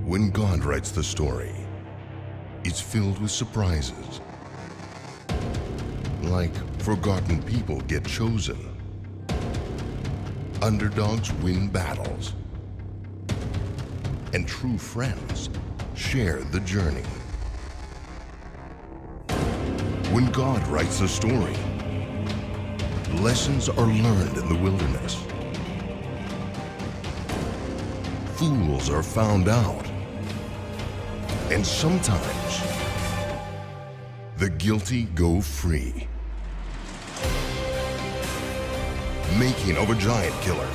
When God writes the story, it's filled with surprises. Like forgotten people get chosen. Underdogs win battles. And true friends share the journey. When God writes the story, lessons are learned in the wilderness. Fools are found out. And sometimes, the guilty go free. Making of a Giant Killer.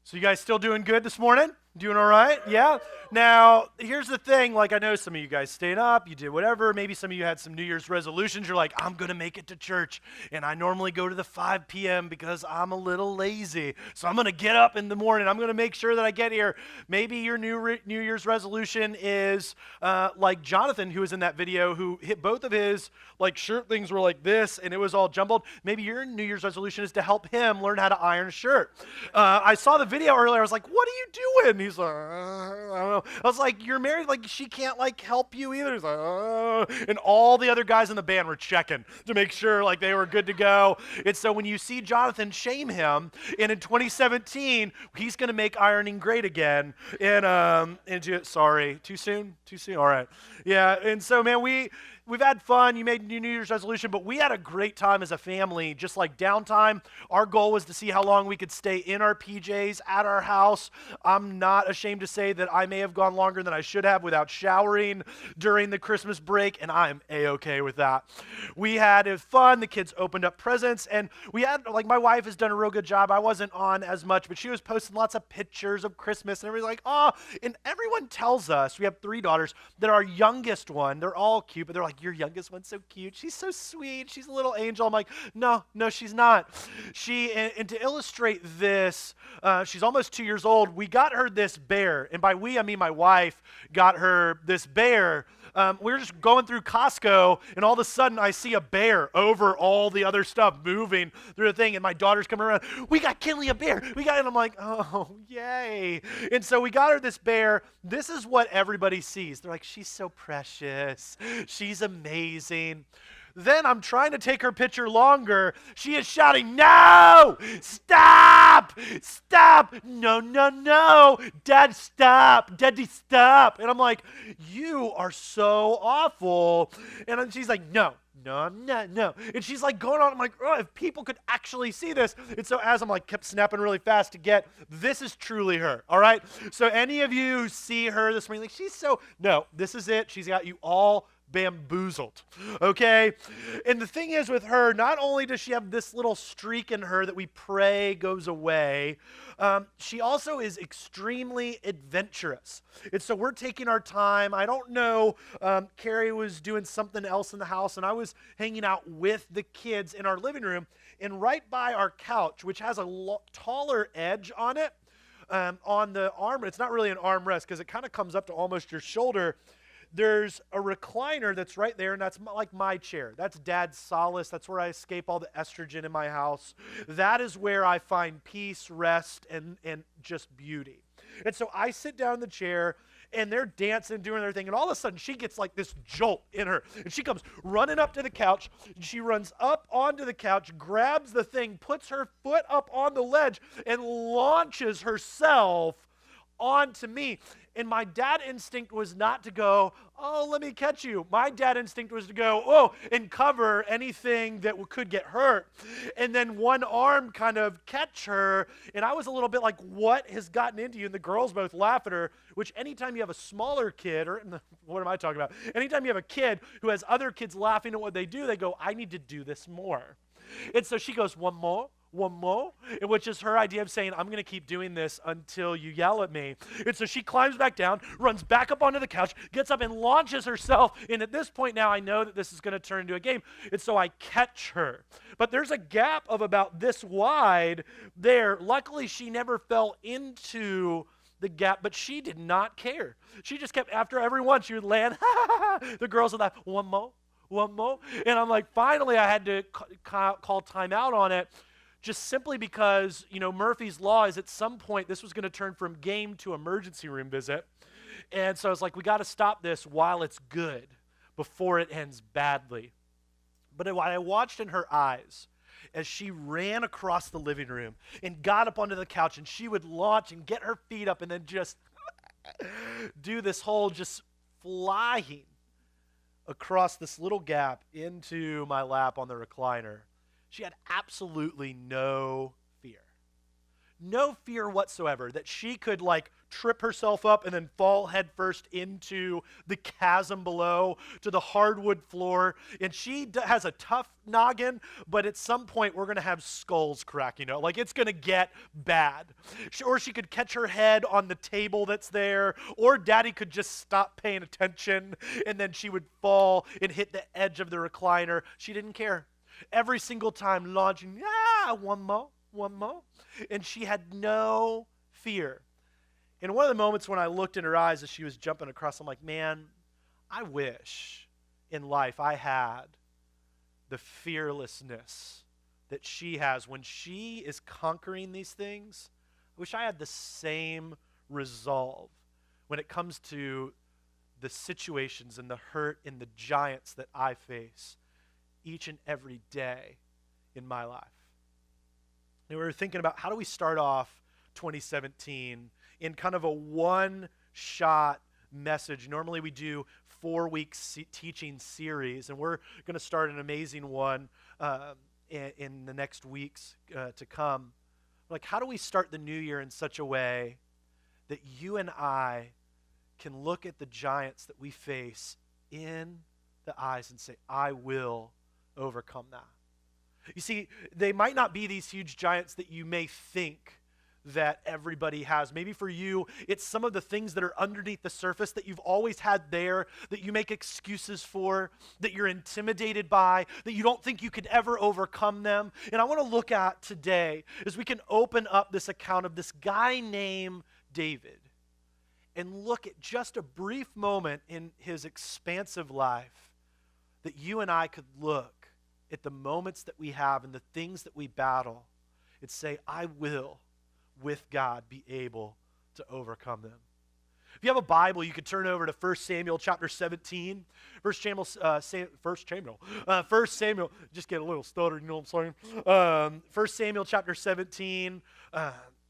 So you guys still doing good this morning? Doing all right? Yeah? Now, here's the thing. Like, I know some of you guys stayed up, you did whatever. Maybe some of you had some New Year's resolutions. You're like, I'm going to make it to church. And I normally go to the 5 p.m. because I'm a little lazy. So I'm going to get up in the morning. I'm going to make sure that I get here. Maybe your New Year's resolution is like Jonathan, who was in that video, who hit both of his like shirt things were like this, and it was all jumbled. Maybe your New Year's resolution is to help him learn how to iron a shirt. I saw the video earlier. I was like, what are you doing? And he's like, I don't know. I was like, you're married, like she can't like help you either. He's like, and all the other guys in the band were checking to make sure like they were good to go. And so when you see Jonathan, shame him. And in 2017, he's going to make ironing great again. And sorry, too soon? Too soon? All right. Yeah. And so, man, we've had fun. You made New Year's resolution, but we had a great time as a family, just like downtime. Our goal was to see how long we could stay in our PJs at our house. I'm not ashamed to say that I may have gone longer than I should have without showering during the Christmas break, and I'm A-okay with that. We had fun. The kids opened up presents, and we had, like, my wife has done a real good job. I wasn't on as much, but she was posting lots of pictures of Christmas, and everybody's like, oh, and everyone tells us, we have 3 daughters, that our youngest one, they're all cute, but they're like, your youngest one's so cute. She's so sweet. She's a little angel. I'm like, no, she's not. And to illustrate this, she's almost 2 years old. We got her this bear. And by we, I mean my wife got her this bear. We were just going through Costco, and all of a sudden I see a bear over all the other stuff moving through the thing, and my daughter's coming around, we got Kinley a bear. And I'm like, oh, yay. And so we got her this bear. This is what everybody sees. They're like, she's so precious. She's amazing. Then I'm trying to take her picture longer. She is shouting, no, stop, no, Dad, stop, Daddy, stop. And I'm like, you are so awful. And then she's like, no. And she's like going on. I'm like, oh, if people could actually see this. And so as I'm like kept snapping really fast to get, this is truly her, all right? So any of you see her this morning, like, no, this is it. She's got you all bamboozled, okay? And the thing is with her, not only does she have this little streak in her that we pray goes away, she also is extremely adventurous. And so we're taking our time. I don't know, Kerry was doing something else in the house, and I was hanging out with the kids in our living room, and right by our couch, which has a taller edge on it, on the arm, it's not really an armrest because it kind of comes up to almost your shoulder. There's a recliner that's right there, and that's like my chair. That's Dad's solace. That's where I escape all the estrogen in my house. That is where I find peace, rest, and just beauty. And so I sit down in the chair, and they're dancing, doing their thing, and all of a sudden she gets like this jolt in her, and she comes running up to the couch, and she runs up onto the couch, grabs the thing, puts her foot up on the ledge, and launches herself onto me. And my dad instinct was not to go, oh, let me catch you. My dad instinct was to go, oh, and cover anything that could get hurt. And then one arm kind of catch her. And I was a little bit like, what has gotten into you? And the girls both laugh at her, which anytime you have a smaller kid, what am I talking about? Anytime you have a kid who has other kids laughing at what they do, they go, I need to do this more. And so she goes, one more, which is her idea of saying, I'm going to keep doing this until you yell at me. And so she climbs back down, runs back up onto the couch, gets up and launches herself. And at this point now, I know that this is going to turn into a game. And so I catch her. But there's a gap of about this wide there. Luckily, she never fell into the gap, but she did not care. She just kept, after every one, she would land, the girls would laugh, one more. And I'm like, finally, I had to call timeout on it. just simply because, Murphy's Law is at some point this was going to turn from game to emergency room visit. And so I was like, we got to stop this while it's good, before it ends badly. But what I watched in her eyes as she ran across the living room and got up onto the couch, and she would launch and get her feet up and then just do this whole just flying across this little gap into my lap on the recliner. She had absolutely no fear. No fear whatsoever that she could trip herself up and then fall headfirst into the chasm below to the hardwood floor. And she has a tough noggin, but at some point we're going to have skulls crack, it's going to get bad. Or she could catch her head on the table that's there, or Daddy could just stop paying attention and then she would fall and hit the edge of the recliner. She didn't care. Every single time launching, one more. And she had no fear. And one of the moments when I looked in her eyes as she was jumping across, I'm like, man, I wish in life I had the fearlessness that she has. When she is conquering these things, I wish I had the same resolve when it comes to the situations and the hurt and the giants that I face each and every day in my life. And we were thinking about how do we start off 2017 in kind of a one-shot message. Normally we do 4-week teaching series, and we're going to start an amazing one in the next weeks to come. How do we start the new year in such a way that you and I can look at the giants that we face in the eyes and say, I will overcome that. You see, they might not be these huge giants that you may think that everybody has. Maybe for you, it's some of the things that are underneath the surface that you've always had there, that you make excuses for, that you're intimidated by, that you don't think you could ever overcome them. And I want to look at today as we can open up this account of this guy named David and look at just a brief moment in his expansive life that you and I could look at the moments that we have and the things that we battle and say, I will, with God, be able to overcome them. If you have a Bible, you could turn over to 1 Samuel chapter 17. 1 Samuel, just get a little stuttered, you know what I'm saying? 1 Samuel chapter 17.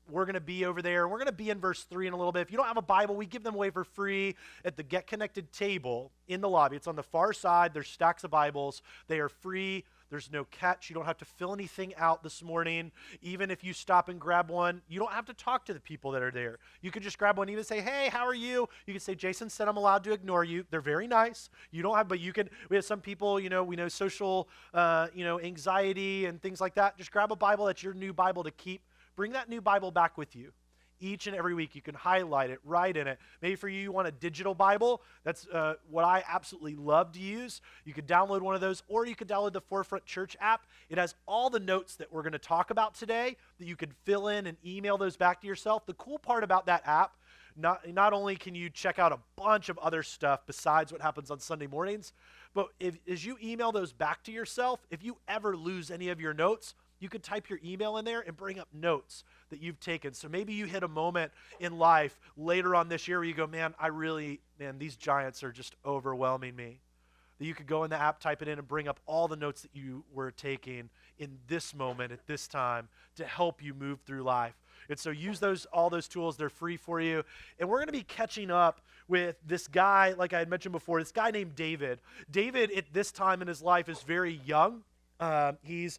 We're going to be over there. We're going to be in verse 3 in a little bit. If you don't have a Bible, we give them away for free at the Get Connected table in the lobby. It's on the far side. There's stacks of Bibles. They are free. There's no catch. You don't have to fill anything out this morning. Even if you stop and grab one, you don't have to talk to the people that are there. You can just grab one, even say, hey, how are you? You can say, Jason said I'm allowed to ignore you. They're very nice. You don't have, but you can, we have some people, we know social, anxiety and things like that. Just grab a Bible. That's your new Bible to keep. Bring that new Bible back with you. Each and every week, you can highlight it, write in it. Maybe for you want a digital Bible. That's what I absolutely love to use. You could download one of those, or you could download the Forefront Church app. It has all the notes that we're going to talk about today that you could fill in and email those back to yourself. The cool part about that app, not only can you check out a bunch of other stuff besides what happens on Sunday mornings, but as you email those back to yourself, if you ever lose any of your notes, you could type your email in there and bring up notes that you've taken. So maybe you hit a moment in life later on this year where you go, man, these giants are just overwhelming me. That you could go in the app, type it in, and bring up all the notes that you were taking in this moment at this time to help you move through life. And so use all those tools. They're free for you. And we're going to be catching up with this guy, like I had mentioned before, this guy named David. David, at this time in his life, is very young. He's,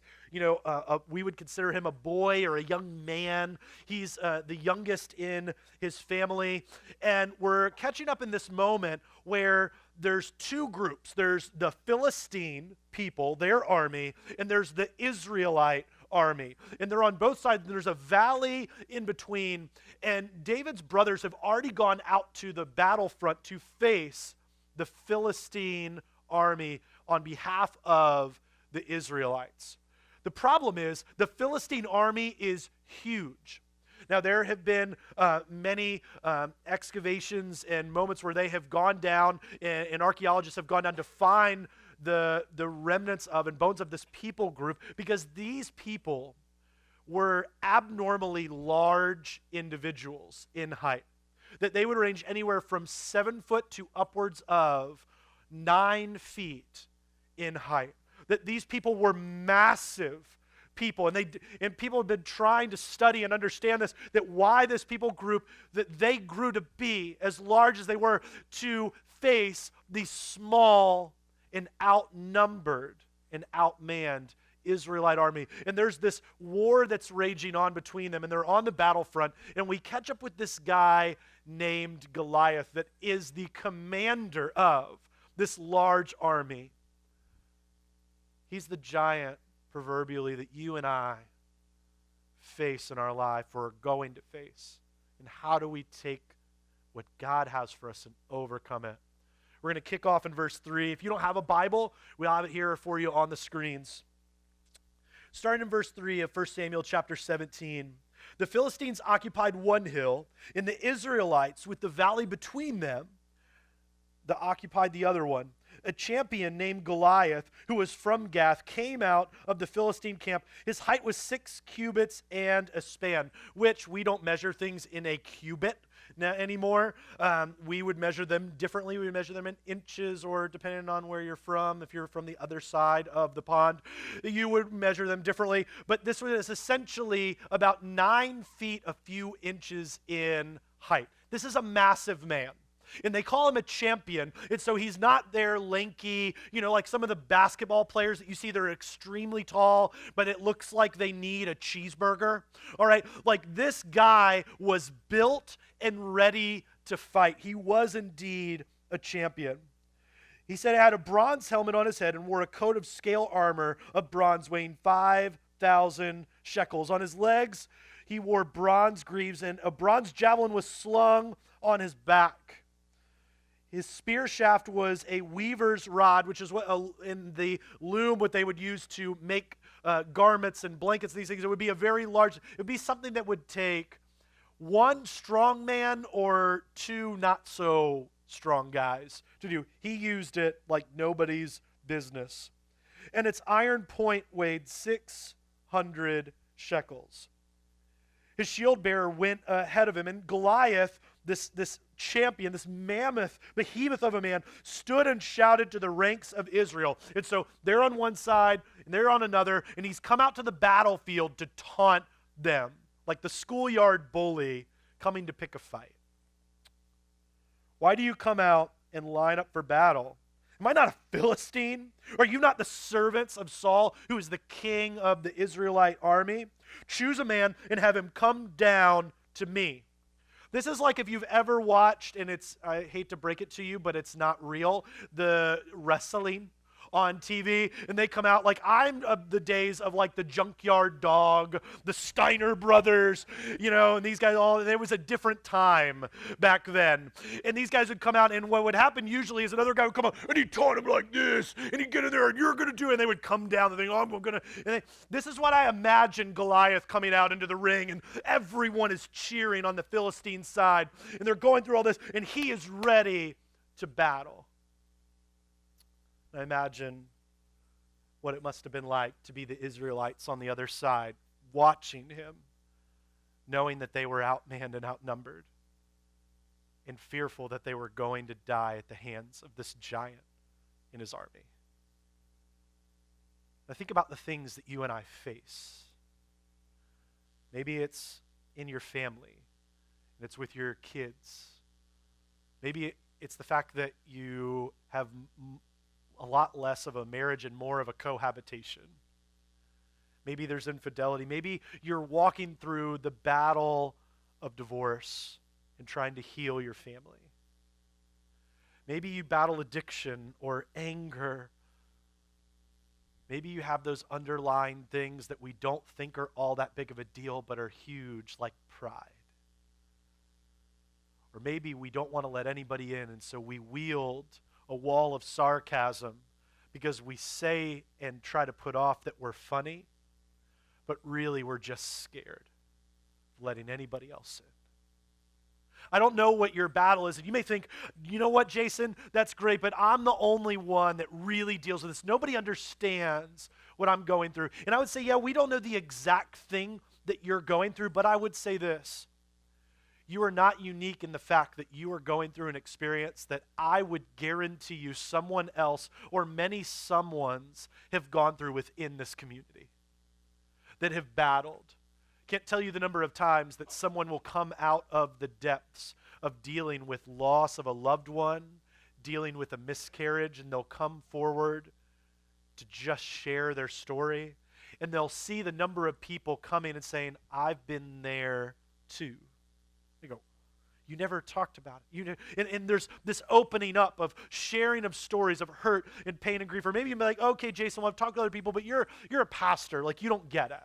we would consider him a boy or a young man. He's the youngest in his family. And we're catching up in this moment where there's two groups. There's the Philistine people, their army, and there's the Israelite army. And they're on both sides. There's a valley in between. And David's brothers have already gone out to the battlefront to face the Philistine army on behalf of the Israelites. The problem is the Philistine army is huge. Now, there have been many excavations and moments where they have gone down, and archaeologists have gone down to find the remnants of and bones of this people group, because these people were abnormally large individuals in height. That they would range anywhere from 7 foot to upwards of 9 feet in height. That these people were massive people, and people have been trying to study and understand this, that why this people group, that they grew to be as large as they were to face the small and outnumbered and outmanned Israelite army. And there's this war that's raging on between them, and they're on the battlefront, and we catch up with this guy named Goliath that is the commander of this large army. He's the giant, proverbially, that you and I face in our life or are going to face. And how do we take what God has for us and overcome it? We're going to kick off in verse 3. If you don't have a Bible, we'll have it here for you on the screens. Starting in verse 3 of 1 Samuel chapter 17. The Philistines occupied one hill, and the Israelites, with the valley between them, occupied the other one. A champion named Goliath, who was from Gath, came out of the Philistine camp. His height was 6 cubits and a span, which we don't measure things in a cubit anymore. We would measure them differently. We would measure them in inches, or depending on where you're from, if you're from the other side of the pond, you would measure them differently. But this was essentially about 9 feet, a few inches in height. This is a massive man. And they call him a champion. And so he's not there lanky, like some of the basketball players that you see, they're extremely tall, but it looks like they need a cheeseburger. All right, like this guy was built and ready to fight. He was indeed a champion. He said he had a bronze helmet on his head and wore a coat of scale armor of bronze weighing 5,000 shekels. On his legs, he wore bronze greaves, and a bronze javelin was slung on his back. His spear shaft was a weaver's rod, which is what in the loom, what they would use to make garments and blankets and these things. It would be it would be something that would take one strong man or 2 not so strong guys to do. He used it like nobody's business. And its iron point weighed 600 shekels. His shield bearer went ahead of him, and Goliath, this champion, this mammoth, behemoth of a man, stood and shouted to the ranks of Israel. And so they're on one side, and they're on another, and he's come out to the battlefield to taunt them, like the schoolyard bully coming to pick a fight. Why do you come out and line up for battle? Am I not a Philistine? Are you not the servants of Saul, who is the king of the Israelite army? Choose a man and have him come down to me. This is like if you've ever watched, and I hate to break it to you, but it's not real, the wrestling on TV, and they come out like, I'm of the days of like the Junkyard Dog, the Steiner brothers, and these guys there was a different time back then. And these guys would come out, and what would happen usually is another guy would come out, and he'd taunt him like this, and he'd get in there, and you're going to do it, and they would come down, and they go, this is what I imagine Goliath coming out into the ring, and everyone is cheering on the Philistine side, and they're going through all this, and he is ready to battle. I imagine what it must have been like to be the Israelites on the other side, watching him, knowing that they were outmanned and outnumbered, and fearful that they were going to die at the hands of this giant in his army. Now think about the things that you and I face. Maybe it's in your family, and it's with your kids. Maybe it's the fact that you have a lot less of a marriage and more of a cohabitation. Maybe there's infidelity. Maybe you're walking through the battle of divorce and trying to heal your family. Maybe you battle addiction or anger. Maybe you have those underlying things that we don't think are all that big of a deal but are huge, like pride. Or maybe we don't want to let anybody in, and so we wield a wall of sarcasm because we say and try to put off that we're funny, but really we're just scared of letting anybody else in. I don't know what your battle is, and you may think, you know what, Jason, that's great, but I'm the only one that really deals with this. Nobody understands what I'm going through. And I would say, yeah, we don't know the exact thing that you're going through, but I would say this. You are not unique in the fact that you are going through an experience that I would guarantee you someone else or many someones have gone through within this community, that have battled. Can't tell you the number of times that someone will come out of the depths of dealing with loss of a loved one, dealing with a miscarriage, and they'll come forward to just share their story, and they'll see the number of people coming and saying, I've been there too. You go, you never talked about it. And there's this opening up of sharing of stories of hurt and pain and grief. Or maybe you'd be like, okay, Jason, well, I've talked to other people, but you're a pastor. Like, you don't get it.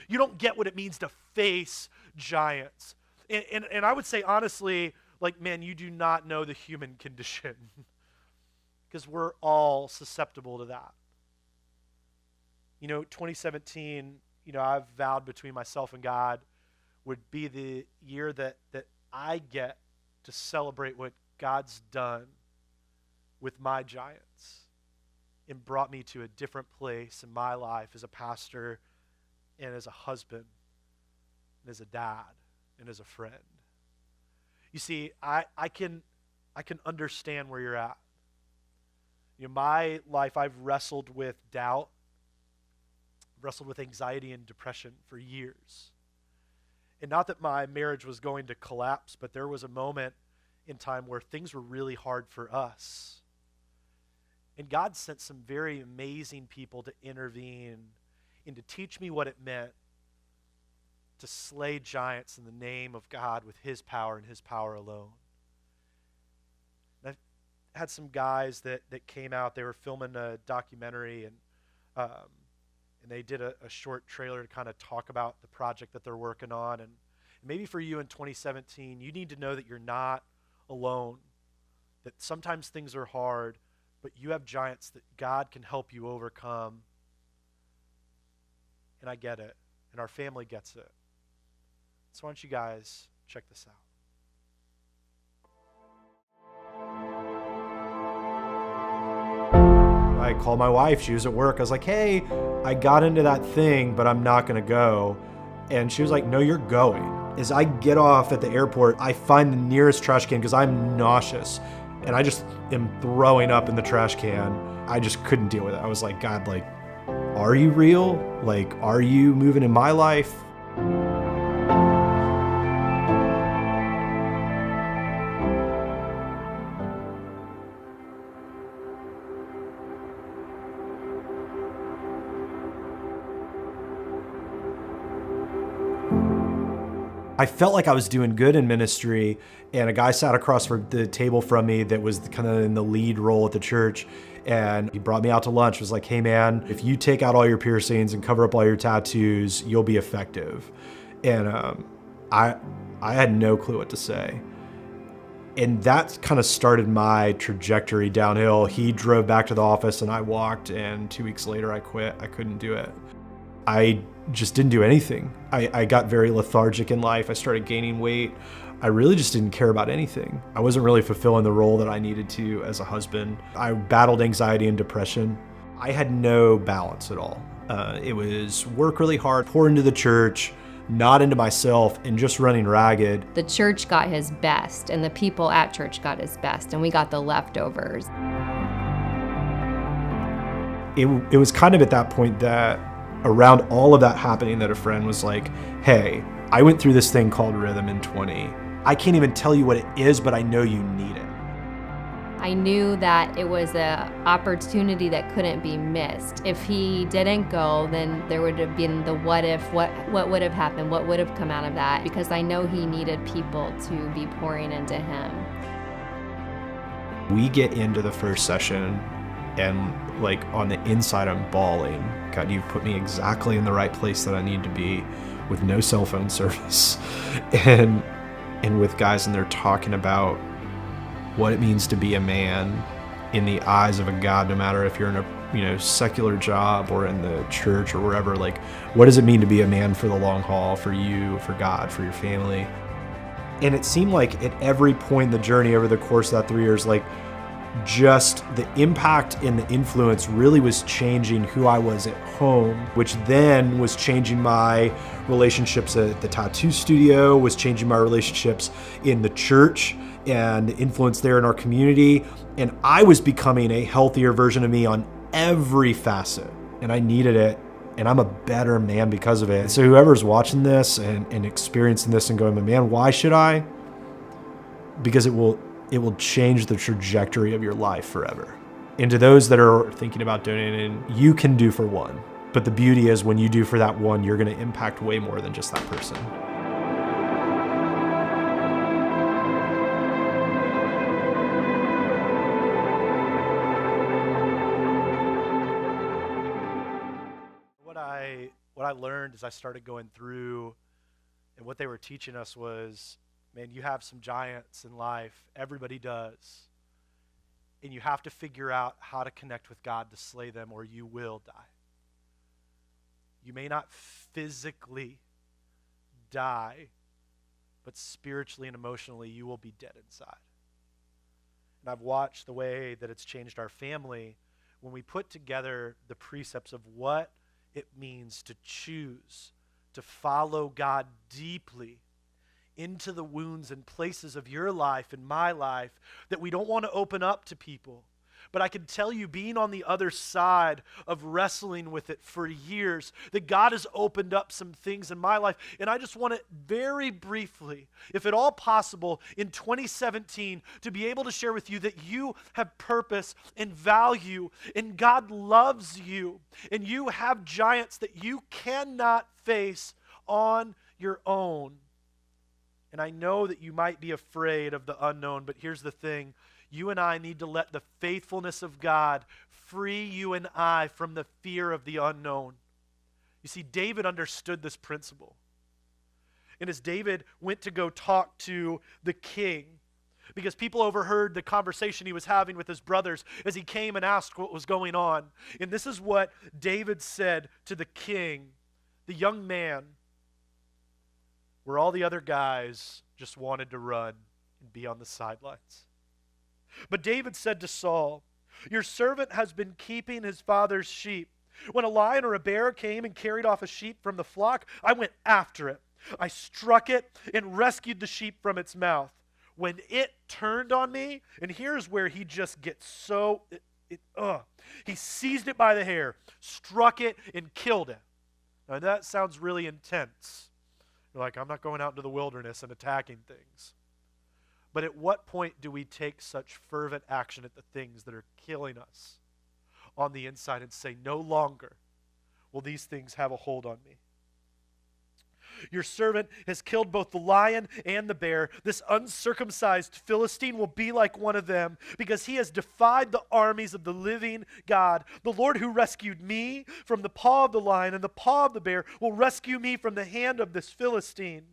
You don't get what it means to face giants. And I would say, honestly, like, man, you do not know the human condition because we're all susceptible to that. 2017, I've vowed between myself and God would be the year that I get to celebrate what God's done with my giants and brought me to a different place in my life as a pastor and as a husband and as a dad and as a friend. You see, I can understand where you're at. My life, I've wrestled with doubt, wrestled with anxiety and depression for years. And not that my marriage was going to collapse, but there was a moment in time where things were really hard for us. And God sent some very amazing people to intervene and to teach me what it meant to slay giants in the name of God with his power and his power alone. And I've had some guys that came out, they were filming a documentary, and they did a short trailer to kind of talk about the project that they're working on. And maybe for you in 2017, you need to know that you're not alone, that sometimes things are hard, but you have giants that God can help you overcome. And I get it, and our family gets it. So why don't you guys check this out. I called my wife. She was at work. I was like, hey, I got into that thing, but I'm not going to go. And she was like, no, you're going. As I get off at the airport, I find the nearest trash can because I'm nauseous. And I just am throwing up in the trash can. I just couldn't deal with it. I was like, God, like, are you real? Like, are you moving in my life? I felt like I was doing good in ministry, and a guy sat across the table from me that was kind of in the lead role at the church, and he brought me out to lunch. Was like, hey man, if you take out all your piercings and cover up all your tattoos, you'll be effective. And I had no clue what to say. And that kind of started my trajectory downhill. He drove back to the office and I walked, and 2 weeks later I quit. I couldn't do it. I just didn't do anything. I got very lethargic in life. I started gaining weight. I really just didn't care about anything. I wasn't really fulfilling the role that I needed to as a husband. I battled anxiety and depression. I had no balance at all. It was work really hard, pour into the church, not into myself, and just running ragged. The church got his best, and the people at church got his best, and we got the leftovers. It was kind of at that point that around all of that happening that a friend was like, hey, I went through this thing called Rhythm in 20. I can't even tell you what it is, but I know you need it. I knew that it was an opportunity that couldn't be missed. If he didn't go, then there would have been the what if, what would have happened, what would have come out of that, because I know he needed people to be pouring into him. We get into the first session, and like on the inside I'm bawling. God, you put me exactly in the right place that I need to be, with no cell phone service, and with guys, and they're talking about what it means to be a man in the eyes of a God, no matter if you're in a secular job or in the church or wherever. Like, what does it mean to be a man for the long haul, for you, for God, for your family? And it seemed like at every point in the journey over the course of that 3 years, like just the impact and the influence really was changing who I was at home, which then was changing my relationships at the tattoo studio, was changing my relationships in the church and the influence there in our community. And I was becoming a healthier version of me on every facet, and I needed it. And I'm a better man because of it. So whoever's watching this and experiencing this and going, man, why should I? Because it will change the trajectory of your life forever. And to those that are thinking about donating, you can do for one. But the beauty is when you do for that one, you're going to impact way more than just that person. What I learned as I started going through, and what they were teaching us was, man, you have some giants in life. Everybody does. And you have to figure out how to connect with God to slay them, or you will die. You may not physically die, but spiritually and emotionally, you will be dead inside. And I've watched the way that it's changed our family when we put together the precepts of what it means to choose to follow God deeply into the wounds and places of your life and my life that we don't want to open up to people. But I can tell you, being on the other side of wrestling with it for years, that God has opened up some things in my life. And I just want to very briefly, if at all possible, in 2017, to be able to share with you that you have purpose and value, and God loves you, and you have giants that you cannot face on your own. And I know that you might be afraid of the unknown, but here's the thing. You and I need to let the faithfulness of God free you and I from the fear of the unknown. You see, David understood this principle. And as David went to go talk to the king, because people overheard the conversation he was having with his brothers as he came and asked what was going on. And this is what David said to the king, the young man, where all the other guys just wanted to run and be on the sidelines. But David said to Saul, "Your servant has been keeping his father's sheep. When a lion or a bear came and carried off a sheep from the flock, I went after it. I struck it and rescued the sheep from its mouth. When it turned on me," and here's where he just gets so, he seized it by the hair, struck it, and killed it. Now that sounds really intense. You're like, I'm not going out into the wilderness and attacking things. But at what point do we take such fervent action at the things that are killing us on the inside and say, no longer will these things have a hold on me? Your servant has killed both the lion and the bear. This uncircumcised Philistine will be like one of them, because he has defied the armies of the living God. The Lord who rescued me from the paw of the lion and the paw of the bear will rescue me from the hand of this Philistine.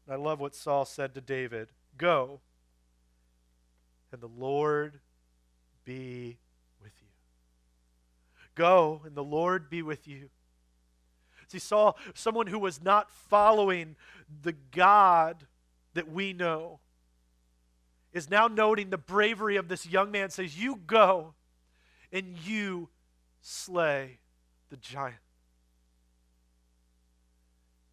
And I love what Saul said to David. Go, and the Lord be with you. Go, and the Lord be with you. See, Saul, someone who was not following the God that we know, is now noting the bravery of this young man. Says, you go and you slay the giant.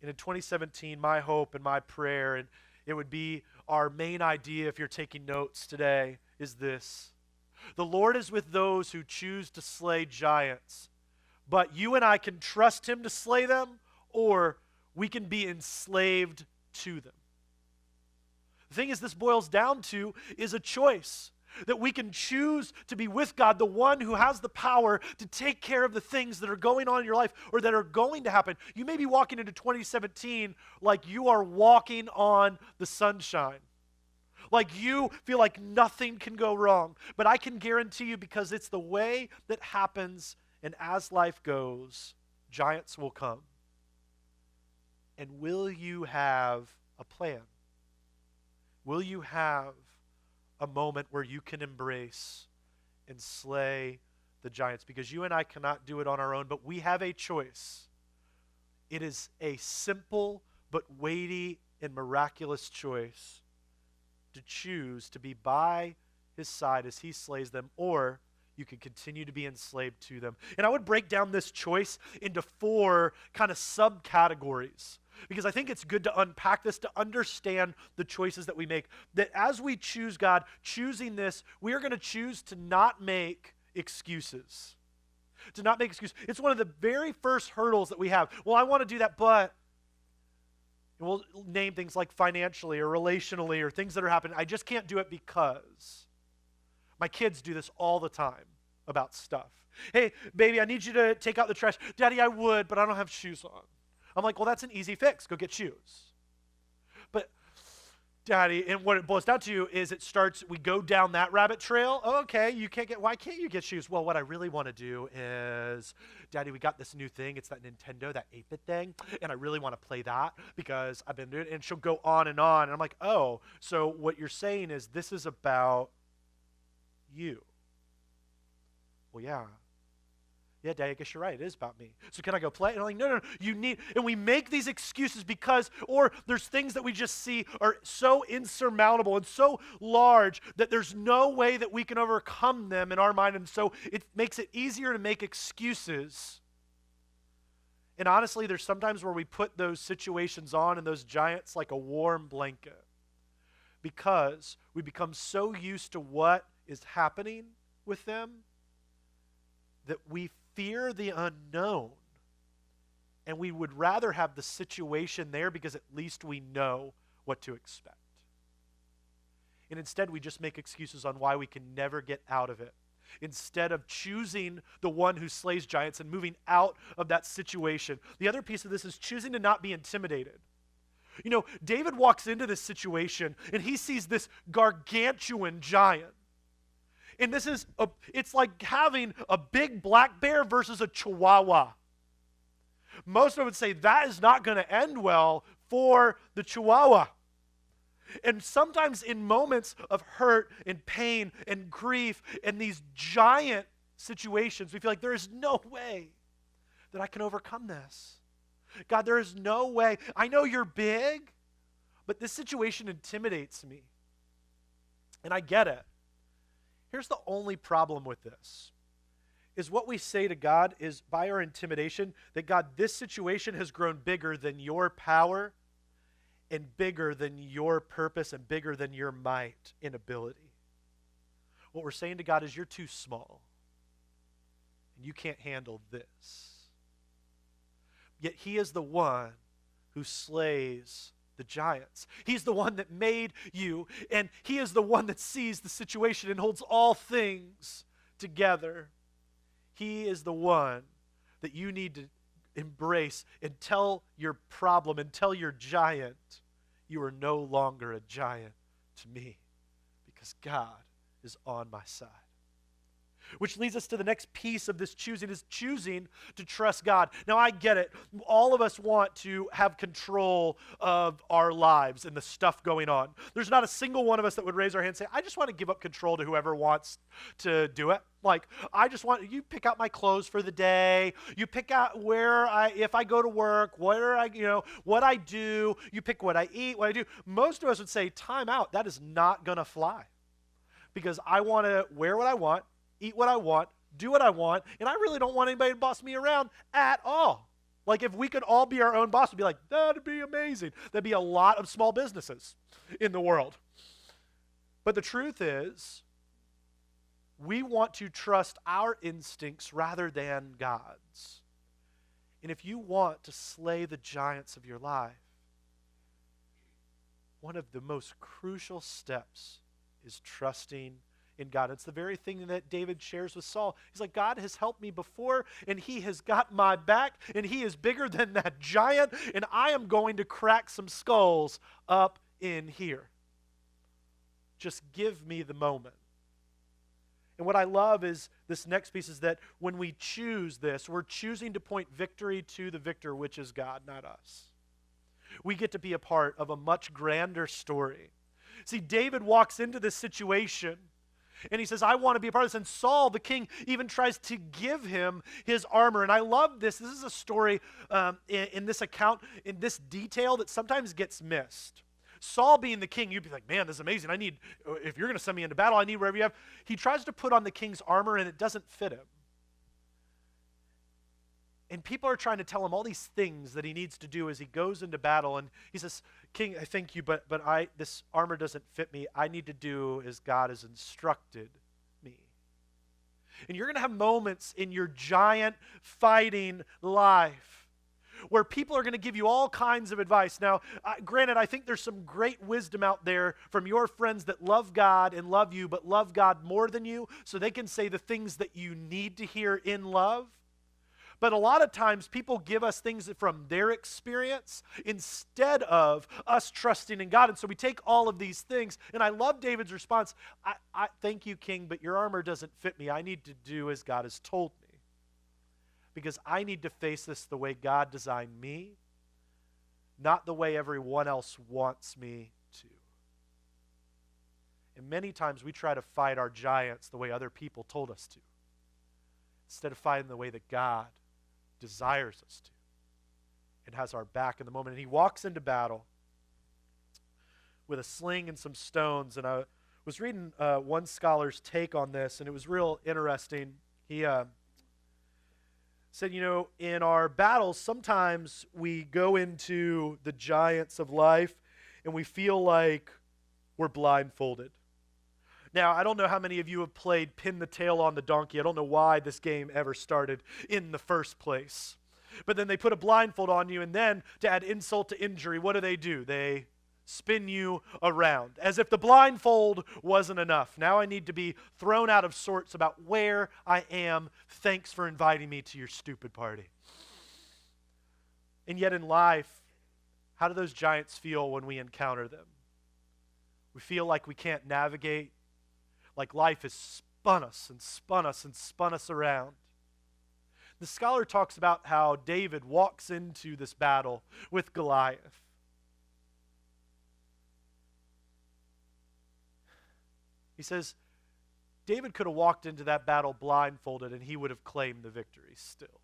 And in 2017, my hope and my prayer, and it would be our main idea if you're taking notes today, is this. The Lord is with those who choose to slay giants, but you and I can trust him to slay them, or we can be enslaved to them. The thing is, this boils down to is a choice. That we can choose to be with God, the one who has the power to take care of the things that are going on in your life or that are going to happen. You may be walking into 2017 like you are walking on the sunshine. Like you feel like nothing can go wrong. But I can guarantee you, because it's the way that happens, and as life goes, giants will come. And will you have a plan? Will you have a moment where you can embrace and slay the giants? Because you and I cannot do it on our own, but we have a choice. It is a simple but weighty and miraculous choice to choose to be by his his side as he slays them, or you can continue to be enslaved to them. And I would break down this choice into 4 kind of subcategories, because I think it's good to unpack this, to understand the choices that we make. That as we choose God, choosing this, we are going to choose to not make excuses. To not make excuses. It's one of the very first hurdles that we have. Well, I want to do that, but we'll name things like financially or relationally or things that are happening. I just can't do it because. My kids do this all the time about stuff. Hey, baby, I need you to take out the trash. Daddy, I would, but I don't have shoes on. I'm like, well, that's an easy fix. Go get shoes. But, Daddy, and what it boils down to is we go down that rabbit trail. Oh, okay, why can't you get shoes? Well, what I really want to do is, Daddy, we got this new thing. It's that Nintendo, that 8-bit thing, and I really want to play that because I've been doing it. And she'll go on. And I'm like, oh, so what you're saying is this is about you. Well, yeah. Yeah, Daddy, I guess you're right. It is about me. So can I go play? And I'm like, no, you need, and we make these excuses because, or there's things that we just see are so insurmountable and so large that there's no way that we can overcome them in our mind. And so it makes it easier to make excuses. And honestly, there's sometimes where we put those situations on and those giants like a warm blanket because we become so used to what is happening with them that we fear the unknown, and we would rather have the situation there because at least we know what to expect. And instead, we just make excuses on why we can never get out of it, instead of choosing the one who slays giants and moving out of that situation. The other piece of this is choosing to not be intimidated. You know, David walks into this situation, and he sees this gargantuan giant. And it's like having a big black bear versus a chihuahua. Most of them would say that is not going to end well for the chihuahua. And sometimes in moments of hurt and pain and grief and these giant situations, we feel like there is no way that I can overcome this. God, there is no way. I know you're big, but this situation intimidates me. And I get it. Here's the only problem with this, is what we say to God is by our intimidation that God, this situation has grown bigger than your power and bigger than your purpose and bigger than your might and ability. What we're saying to God is you're too small and you can't handle this. Yet he is the one who slays the giants. He's the one that made you, and he is the one that sees the situation and holds all things together. He is the one that you need to embrace and tell your problem and tell your giant, you are no longer a giant to me because God is on my side. Which leads us to the next piece of this choosing, is choosing to trust God. Now, I get it. All of us want to have control of our lives and the stuff going on. There's not a single one of us that would raise our hand and say, I just want to give up control to whoever wants to do it. Like, I just want, you pick out my clothes for the day. You pick out if I go to work, what I do. You pick what I eat, what I do. Most of us would say, time out. That is not going to fly. Because I want to wear what I want, eat what I want, do what I want, and I really don't want anybody to boss me around at all. Like, if we could all be our own boss, we'd be like, that'd be amazing. There'd be a lot of small businesses in the world. But the truth is, we want to trust our instincts rather than God's. And if you want to slay the giants of your life, one of the most crucial steps is trusting in God. It's the very thing that David shares with Saul. He's like, God has helped me before, and he has got my back, and he is bigger than that giant, and I am going to crack some skulls up in here. Just give me the moment. And what I love is this next piece is that when we choose this, we're choosing to point victory to the victor, which is God, not us. We get to be a part of a much grander story. See, David walks into this situation and he says, I want to be a part of this. And Saul, the king, even tries to give him his armor. And I love this. This is a story in this account, in this detail that sometimes gets missed. Saul being the king, you'd be like, man, this is amazing. If you're going to send me into battle, I need whatever you have. He tries to put on the king's armor and it doesn't fit him. And people are trying to tell him all these things that he needs to do as he goes into battle. And he says, King, I thank you, but this armor doesn't fit me. I need to do as God has instructed me. And you're going to have moments in your giant fighting life where people are going to give you all kinds of advice. Now, granted, I think there's some great wisdom out there from your friends that love God and love you, but love God more than you, so they can say the things that you need to hear in love. But a lot of times people give us things from their experience instead of us trusting in God. And so we take all of these things. And I love David's response. I thank you, King, but your armor doesn't fit me. I need to do as God has told me. Because I need to face this the way God designed me, not the way everyone else wants me to. And many times we try to fight our giants the way other people told us to, instead of fighting the way that God desires us to and has our back in the moment. And he walks into battle with a sling and some stones. And I was reading one scholar's take on this, and it was real interesting. He said, in our battles, sometimes we go into the giants of life and we feel like we're blindfolded. Now, I don't know how many of you have played Pin the Tail on the Donkey. I don't know why this game ever started in the first place. But then they put a blindfold on you, and then to add insult to injury, what do? They spin you around, as if the blindfold wasn't enough. Now I need to be thrown out of sorts about where I am. Thanks for inviting me to your stupid party. And yet in life, how do those giants feel when we encounter them? We feel like we can't navigate, like life has spun us and spun us and spun us around. The scholar talks about how David walks into this battle with Goliath. He says, David could have walked into that battle blindfolded and he would have claimed the victory still.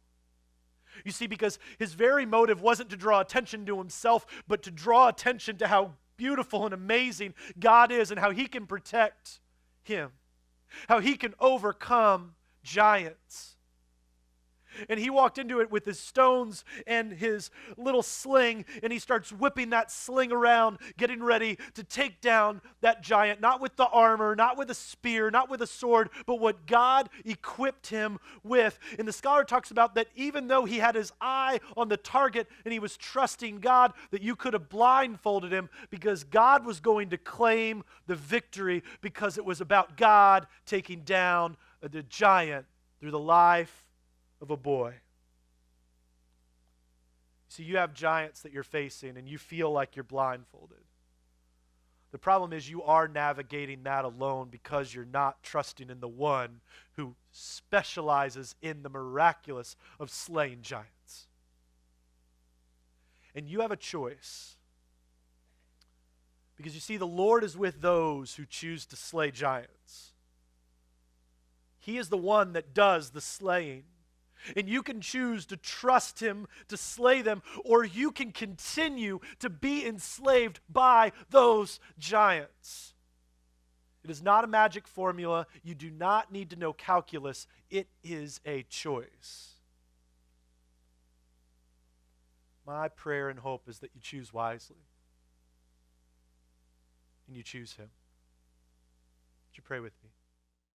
You see, because his very motive wasn't to draw attention to himself, but to draw attention to how beautiful and amazing God is and how he can protect him, how he can overcome giants. And he walked into it with his stones and his little sling, and he starts whipping that sling around, getting ready to take down that giant, not with the armor, not with a spear, not with a sword, but what God equipped him with. And the scholar talks about that even though he had his eye on the target and he was trusting God, that you could have blindfolded him because God was going to claim the victory, because it was about God taking down the giant through the life of a boy. See, you have giants that you're facing and you feel like you're blindfolded. The problem is you are navigating that alone because you're not trusting in the one who specializes in the miraculous of slaying giants. And you have a choice. Because you see, the Lord is with those who choose to slay giants. He is the one that does the slaying. And you can choose to trust him to slay them, or you can continue to be enslaved by those giants. It is not a magic formula. You do not need to know calculus. It is a choice. My prayer and hope is that you choose wisely. And you choose him. Would you pray with me?